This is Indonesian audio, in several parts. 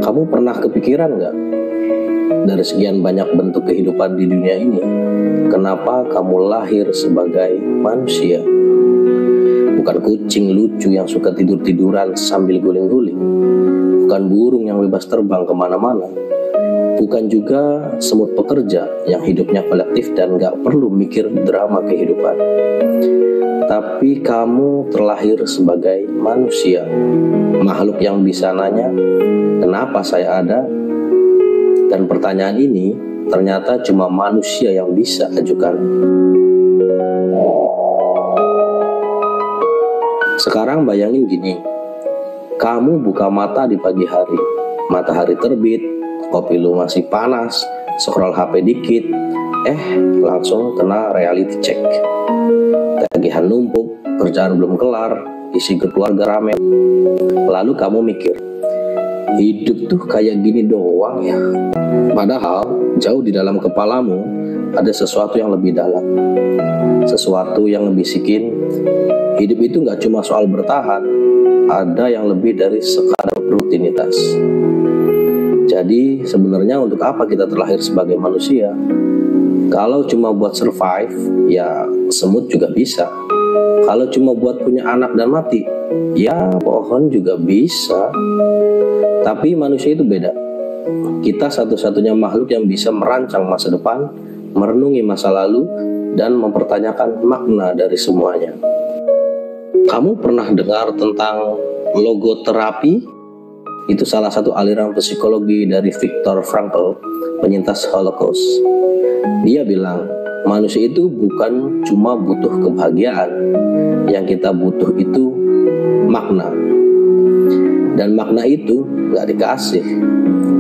Kamu pernah kepikiran nggak, dari sekian banyak bentuk kehidupan di dunia ini, kenapa kamu lahir sebagai manusia? Bukan kucing lucu yang suka tidur-tiduran sambil guling-guling, bukan burung yang bebas terbang kemana-mana, bukan juga semut pekerja yang hidupnya kolektif dan nggak perlu mikir drama kehidupan. Tapi kamu terlahir sebagai manusia, makhluk yang bisa nanya, kenapa saya ada? Dan pertanyaan ini ternyata cuma manusia yang bisa ajukan. Sekarang bayangin gini, kamu buka mata di pagi hari, matahari terbit, kopi lu masih panas, scroll HP dikit, langsung kena reality check. Tagihan numpuk, kerjaan belum kelar, isi grup keluarga rame. Lalu kamu mikir, hidup tuh kayak gini doang ya. Padahal jauh di dalam kepalamu ada sesuatu yang lebih dalam, sesuatu yang ngebisikin hidup itu gak cuma soal bertahan, ada yang lebih dari sekadar rutinitas. Jadi sebenarnya untuk apa kita terlahir sebagai manusia? Kalau cuma buat survive, ya semut juga bisa. Kalau cuma buat punya anak dan mati, ya pohon juga bisa. Tapi manusia itu beda. Kita satu-satunya makhluk yang bisa merancang masa depan, merenungi masa lalu, dan mempertanyakan makna dari semuanya. Kamu pernah dengar tentang logoterapi? Itu salah satu aliran psikologi dari Viktor Frankl, penyintas Holocaust. Dia bilang, manusia itu bukan cuma butuh kebahagiaan, yang kita butuh itu makna. Dan makna itu gak dikasih,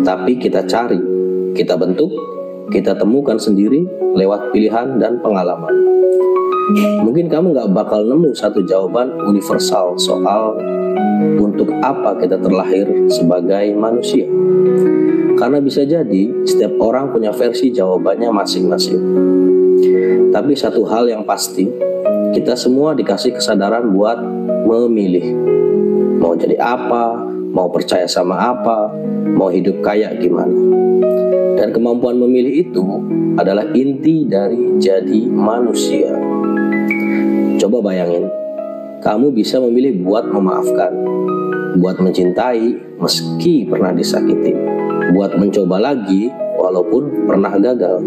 tapi kita cari, kita bentuk, kita temukan sendiri lewat pilihan dan pengalaman. Mungkin kamu gak bakal nemu satu jawaban universal soal untuk apa kita terlahir sebagai manusia. Karena bisa jadi setiap orang punya versi jawabannya masing-masing. Tapi satu hal yang pasti, kita semua dikasih kesadaran buat memilih. Mau jadi apa, mau percaya sama apa, mau hidup kayak gimana. Dan kemampuan memilih itu adalah inti dari jadi manusia. Coba bayangin, kamu bisa memilih buat memaafkan, buat mencintai meski pernah disakiti, buat mencoba lagi walaupun pernah gagal,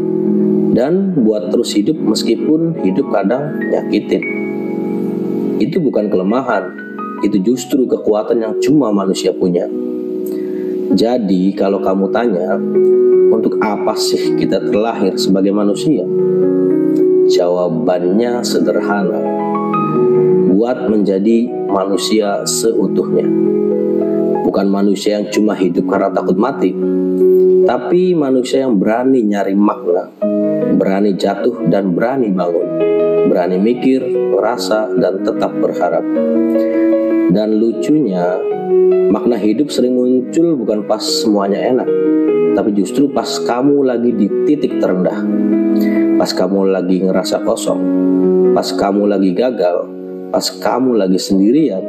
dan buat terus hidup meskipun hidup kadang nyakitin. Itu bukan kelemahan, itu justru kekuatan yang cuma manusia punya. Jadi kalau kamu tanya, untuk apa sih kita terlahir sebagai manusia? Jawabannya sederhana, buat menjadi manusia seutuhnya. Bukan manusia yang cuma hidup karena takut mati, tapi manusia yang berani nyari makna, berani jatuh dan berani bangun, berani mikir, merasa, dan tetap berharap. Dan lucunya, makna hidup sering muncul bukan pas semuanya enak, tapi justru pas kamu lagi di titik terendah, pas kamu lagi ngerasa kosong, pas kamu lagi gagal, pas kamu lagi sendirian.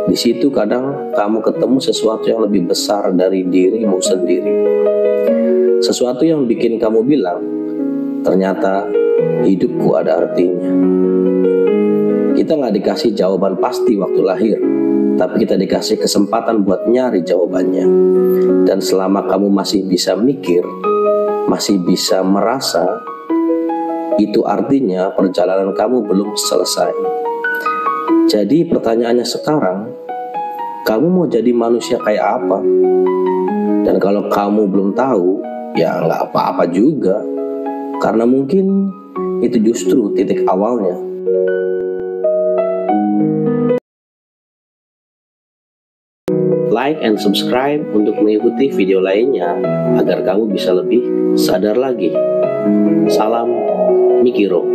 Di situ kadang kamu ketemu sesuatu yang lebih besar dari dirimu sendiri. Sesuatu yang bikin kamu bilang, ternyata hidupku ada artinya. Kita gak dikasih jawaban pasti waktu lahir, tapi kita dikasih kesempatan buat nyari jawabannya. Dan selama kamu masih bisa mikir, masih bisa merasa, itu artinya perjalanan kamu belum selesai. Jadi pertanyaannya sekarang, kamu mau jadi manusia kayak apa? Dan kalau kamu belum tahu, ya nggak apa-apa juga, karena mungkin itu justru titik awalnya. Like and subscribe untuk mengikuti video lainnya agar kamu bisa lebih sadar lagi. Salam Mikiro.